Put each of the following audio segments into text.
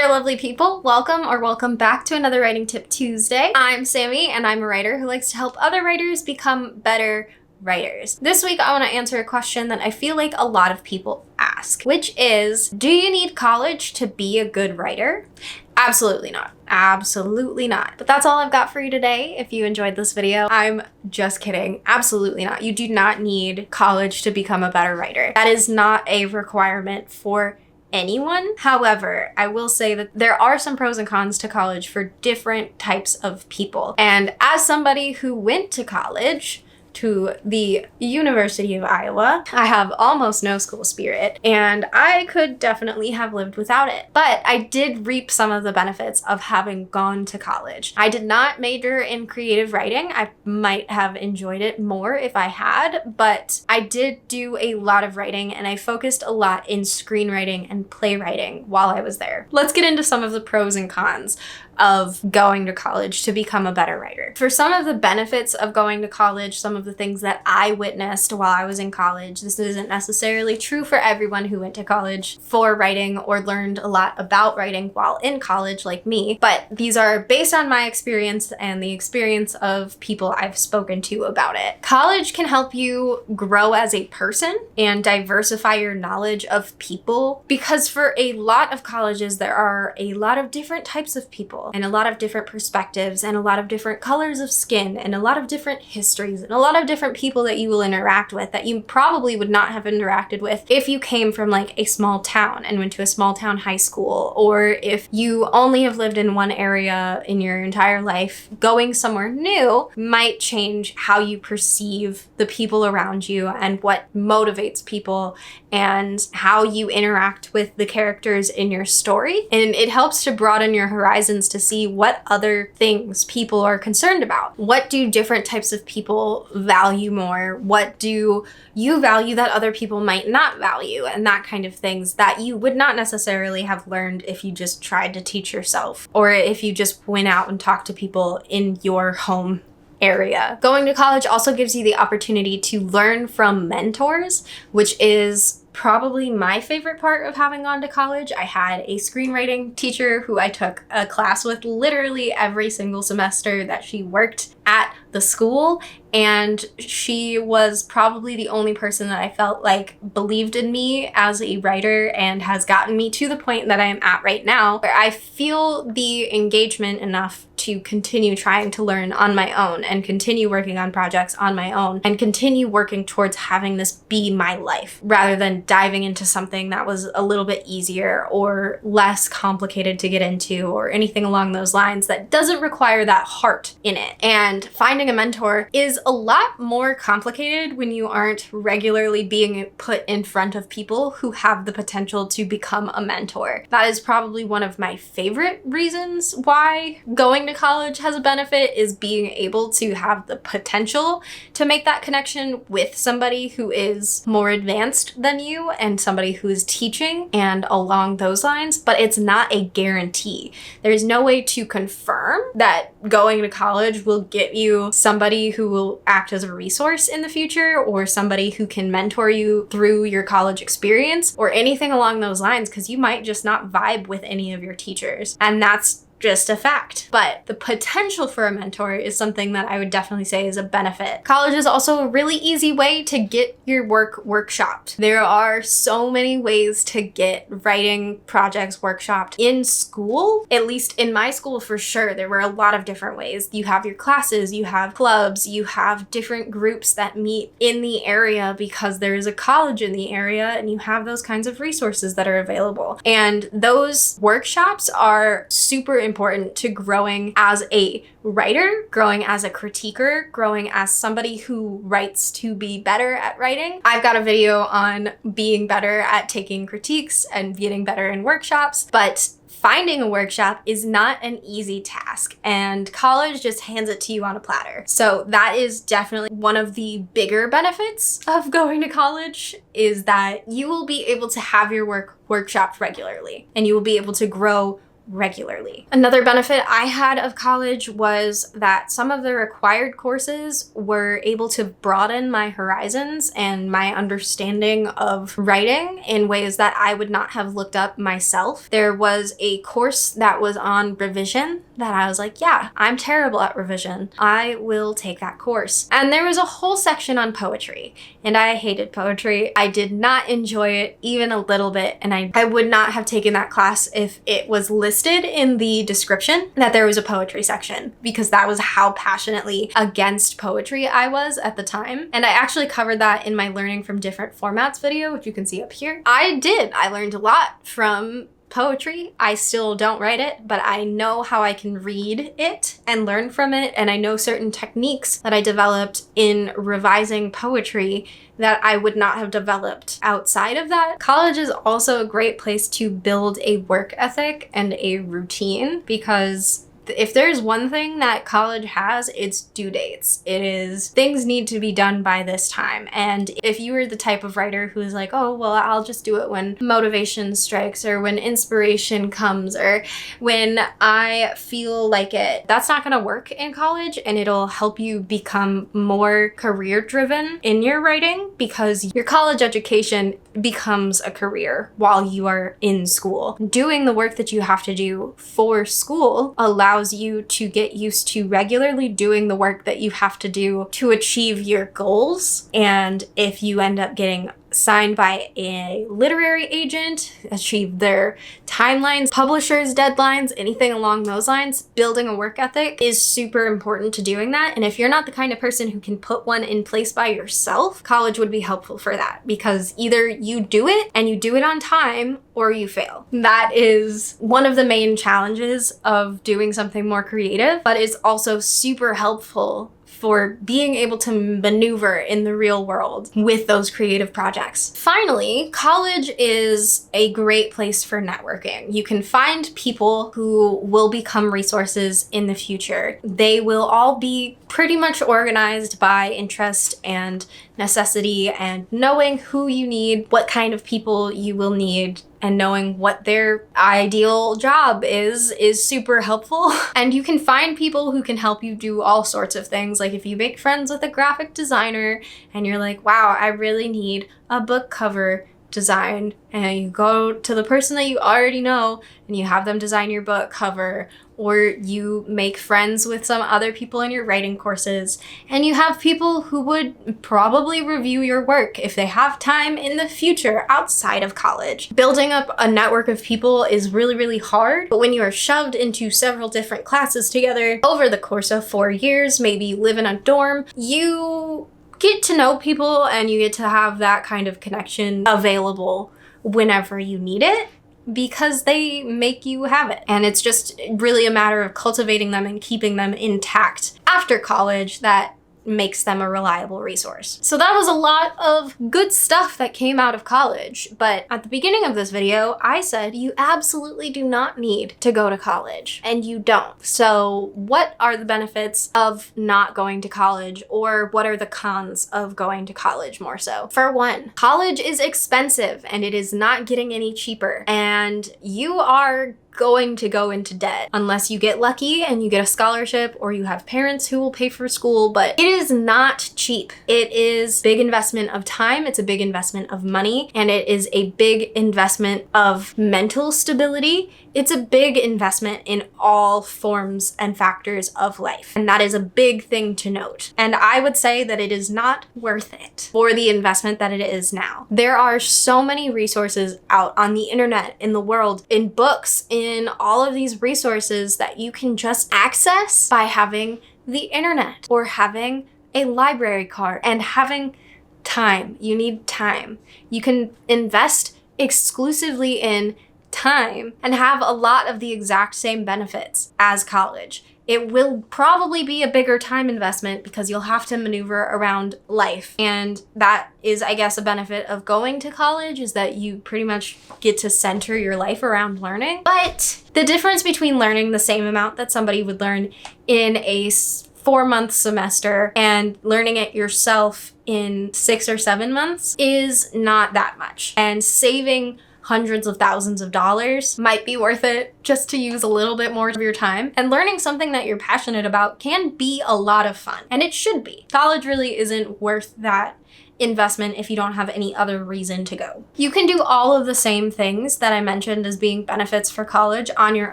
there, lovely people. Welcome back to another Writing Tip Tuesday. I'm Sammy, and I'm a writer who likes to help other writers become better writers. This week, I want to answer a question that I feel like a lot of people ask, which is, do you need college to be a good writer? Absolutely not. Absolutely not. But that's all I've got for you today. If you enjoyed this video, I'm just kidding. Absolutely not. You do not need college to become a better writer. That is not a requirement for anyone. However, I will say that there are some pros and cons to college for different types of people. And as somebody who went to college, to the University of Iowa, I have almost no school spirit, and I could definitely have lived without it. But I did reap some of the benefits of having gone to college. I did not major in creative writing. I might have enjoyed it more if I had, but I did do a lot of writing, and I focused a lot in screenwriting and playwriting while I was there. Let's get into some of the pros and cons of going to college to become a better writer. For some of the benefits of going to college, some of the things that I witnessed while I was in college, this isn't necessarily true for everyone who went to college for writing or learned a lot about writing while in college like me, but these are based on my experience and the experience of people I've spoken to about it. College can help you grow as a person and diversify your knowledge of people, because for a lot of colleges, there are a lot of different types of people and a lot of different perspectives and a lot of different colors of skin and a lot of different histories and a lot of different people that you will interact with that you probably would not have interacted with if you came from like a small town and went to a small town high school, or if you only have lived in one area in your entire life. Going somewhere new might change how you perceive the people around you and what motivates people and how you interact with the characters in your story. And it helps to broaden your horizons to see what other things people are concerned about. What do different types of people value more? What do you value that other people might not value? And that kind of things that you would not necessarily have learned if you just tried to teach yourself, or if you just went out and talked to people in your home area. Going to college also gives you the opportunity to learn from mentors, which is probably my favorite part of having gone to college. I had a screenwriting teacher who I took a class with literally every single semester that she worked at the school, and she was probably the only person that I felt like believed in me as a writer and has gotten me to the point that I am at right now, where I feel the engagement enough to continue trying to learn on my own and continue working on projects on my own and continue working towards having this be my life, rather than diving into something that was a little bit easier or less complicated to get into or anything along those lines that doesn't require that heart in it. And finding a mentor is a lot more complicated when you aren't regularly being put in front of people who have the potential to become a mentor. That is probably one of my favorite reasons why going to college has a benefit, is being able to have the potential to make that connection with somebody who is more advanced than you and somebody who is teaching and along those lines, but it's not a guarantee. There's no way to confirm that going to college will get you somebody who will act as a resource in the future, or somebody who can mentor you through your college experience, or anything along those lines, because you might just not vibe with any of your teachers. And that's just a fact. But the potential for a mentor is something that I would definitely say is a benefit. College is also a really easy way to get your work workshopped. There are so many ways to get writing projects workshopped in school. At least in my school, for sure, there were a lot of different ways. You have your classes, you have clubs, you have different groups that meet in the area because there is a college in the area, and you have those kinds of resources that are available. And those workshops are super important to growing as a writer, growing as a critiquer, growing as somebody who writes to be better at writing. I've got a video on being better at taking critiques and getting better in workshops, but finding a workshop is not an easy task, and college just hands it to you on a platter. So that is definitely one of the bigger benefits of going to college, is that you will be able to have your work workshopped regularly, and you will be able to grow regularly. Another benefit I had of college was that some of the required courses were able to broaden my horizons and my understanding of writing in ways that I would not have looked up myself. There was a course that was on revision that I was like, yeah, I'm terrible at revision. I will take that course. And there was a whole section on poetry, and I hated poetry. I did not enjoy it even a little bit, and I would not have taken that class if it was listed in the description that there was a poetry section, because that was how passionately against poetry I was at the time. And I actually covered that in my learning from different formats video, which you can see up here. I learned a lot from poetry. I still don't write it, but I know how I can read it and learn from it. And I know certain techniques that I developed in revising poetry that I would not have developed outside of that. College is also a great place to build a work ethic and a routine, because if there's one thing that college has, it's due dates. It is, things need to be done by this time. And if you are the type of writer who is like, oh, well, I'll just do it when motivation strikes, or when inspiration comes, or when I feel like it, that's not gonna work in college, and it'll help you become more career driven in your writing, because your college education becomes a career while you are in school. Doing the work that you have to do for school allows you to get used to regularly doing the work that you have to do to achieve your goals. And if you end up getting signed by a literary agent, achieve their timelines, publishers' deadlines, anything along those lines, building a work ethic is super important to doing that. And if you're not the kind of person who can put one in place by yourself, college would be helpful for that, because either you do it and you do it on time, or you fail. That is one of the main challenges of doing something more creative, but it's also super helpful for being able to maneuver in the real world with those creative projects. Finally, college is a great place for networking. You can find people who will become resources in the future. They will all be pretty much organized by interest and necessity, and knowing who you need, what kind of people you will need, and knowing what their ideal job is super helpful. And you can find people who can help you do all sorts of things. Like if you make friends with a graphic designer and you're like, wow, I really need a book cover designed, and you go to the person that you already know and you have them design your book cover, or you make friends with some other people in your writing courses, and you have people who would probably review your work if they have time in the future outside of college. Building up a network of people is really, really hard, but when you are shoved into several different classes together over the course of 4 years, maybe you live in a dorm, you get to know people and you get to have that kind of connection available whenever you need it, because they make you have it. And it's just really a matter of cultivating them and keeping them intact after college that makes them a reliable resource. So that was a lot of good stuff that came out of college. But at the beginning of this video, I said you absolutely do not need to go to college, and you don't. So what are the benefits of not going to college, or what are the cons of going to college more so? For one, college is expensive and it is not getting any cheaper, and you are going to go into debt unless you get lucky and you get a scholarship, or you have parents who will pay for school. But it is not cheap. It is a big investment of time, it's a big investment of money, and it is a big investment of mental stability. It's a big investment in all forms and factors of life, and that is a big thing to note. And I would say that it is not worth it for the investment that it is now. There are so many resources out on the internet, in the world, in books, in all of these resources that you can just access by having the internet or having a library card and having time. You need time. You can invest exclusively in time and have a lot of the exact same benefits as college. It will probably be a bigger time investment because you'll have to maneuver around life. And that is, I guess, a benefit of going to college, is that you pretty much get to center your life around learning. But the difference between learning the same amount that somebody would learn in a 4-month semester and learning it yourself in 6 or 7 months is not that much. And saving hundreds of thousands of dollars might be worth it just to use a little bit more of your time. And learning something that you're passionate about can be a lot of fun, and it should be. College really isn't worth that investment if you don't have any other reason to go. You can do all of the same things that I mentioned as being benefits for college on your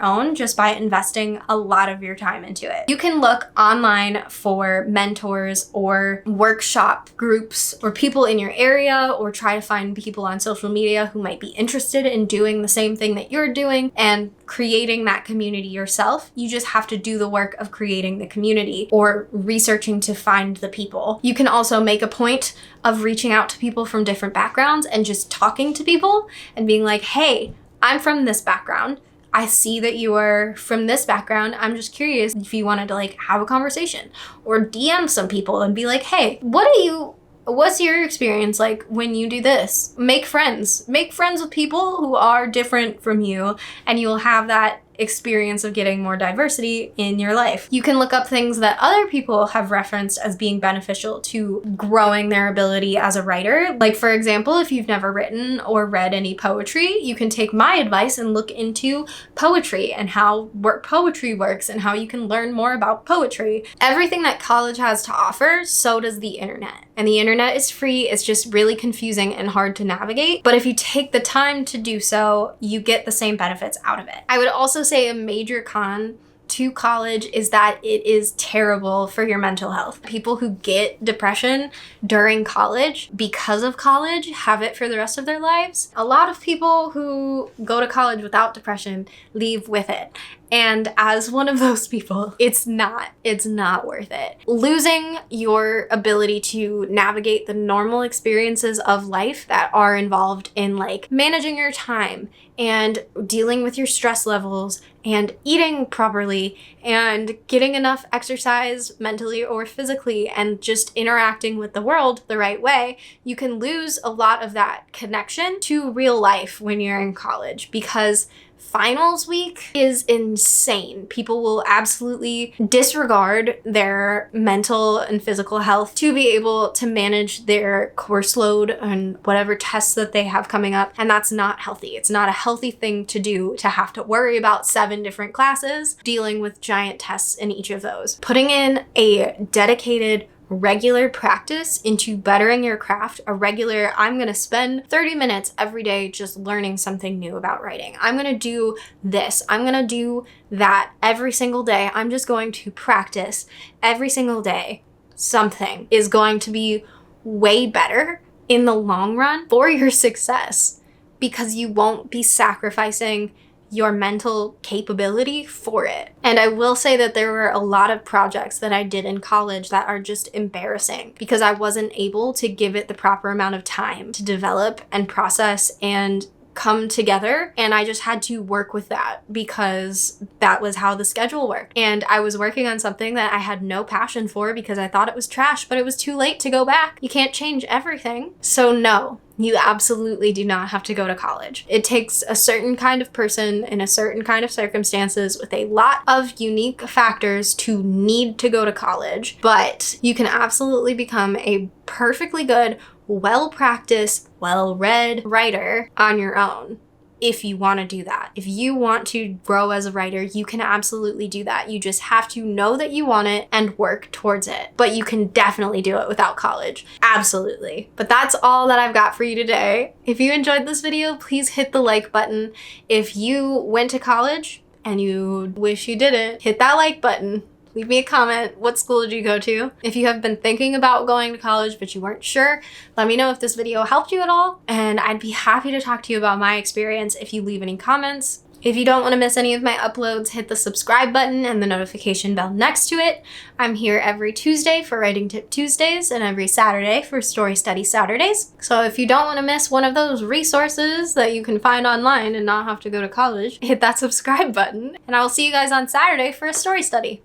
own just by investing a lot of your time into it. You can look online for mentors or workshop groups or people in your area, or try to find people on social media who might be interested in doing the same thing that you're doing and creating that community yourself. You just have to do the work of creating the community or researching to find the people. You can also make a point of reaching out to people from different backgrounds and just talking to people and being like, hey, I'm from this background. I see that you are from this background. I'm just curious if you wanted to like have a conversation, or DM some people and be like, hey, what's your experience like when you do this? Make friends with people who are different from you, and you'll have that experience of getting more diversity in your life. You can look up things that other people have referenced as being beneficial to growing their ability as a writer. Like, for example, if you've never written or read any poetry, you can take my advice and look into poetry and how poetry works and how you can learn more about poetry. Everything that college has to offer, so does the internet. And the internet is free. It's just really confusing and hard to navigate. But if you take the time to do so, you get the same benefits out of it. I would also say a major con to college is that it is terrible for your mental health. People who get depression during college because of college have it for the rest of their lives. A lot of people who go to college without depression leave with it. And as one of those people, it's not worth it. Losing your ability to navigate the normal experiences of life that are involved in like managing your time and dealing with your stress levels and eating properly and getting enough exercise mentally or physically and just interacting with the world the right way, you can lose a lot of that connection to real life when you're in college, because finals week is insane. People will absolutely disregard their mental and physical health to be able to manage their course load and whatever tests that they have coming up. And that's not healthy. It's not a healthy thing to do, to have to worry about 7 different classes, dealing with giant tests in each of those. Putting in a dedicated regular practice into bettering your craft, I'm gonna spend 30 minutes every day just learning something new about writing. I'm gonna do this. I'm gonna do that every single day. I'm just going to practice every single day. Something is going to be way better in the long run for your success, because you won't be sacrificing your mental capability for it. And I will say that there were a lot of projects that I did in college that are just embarrassing because I wasn't able to give it the proper amount of time to develop and process and come together, and I just had to work with that because that was how the schedule worked. And I was working on something that I had no passion for because I thought it was trash, but it was too late to go back. You can't change everything. So no, you absolutely do not have to go to college. It takes a certain kind of person in a certain kind of circumstances with a lot of unique factors to need to go to college, but you can absolutely become a perfectly good, well-practiced, well-read writer on your own if you want to do that. If you want to grow as a writer, you can absolutely do that. You just have to know that you want it and work towards it. But you can definitely do it without college. Absolutely. But that's all that I've got for you today. If you enjoyed this video, please hit the like button. If you went to college and you wish you didn't, hit that like button. Leave me a comment. What school did you go to? If you have been thinking about going to college but you weren't sure, let me know if this video helped you at all, and I'd be happy to talk to you about my experience if you leave any comments. If you don't want to miss any of my uploads, hit the subscribe button and the notification bell next to it. I'm here every Tuesday for Writing Tip Tuesdays and every Saturday for Story Study Saturdays. So if you don't want to miss one of those resources that you can find online and not have to go to college, hit that subscribe button, and I will see you guys on Saturday for a story study.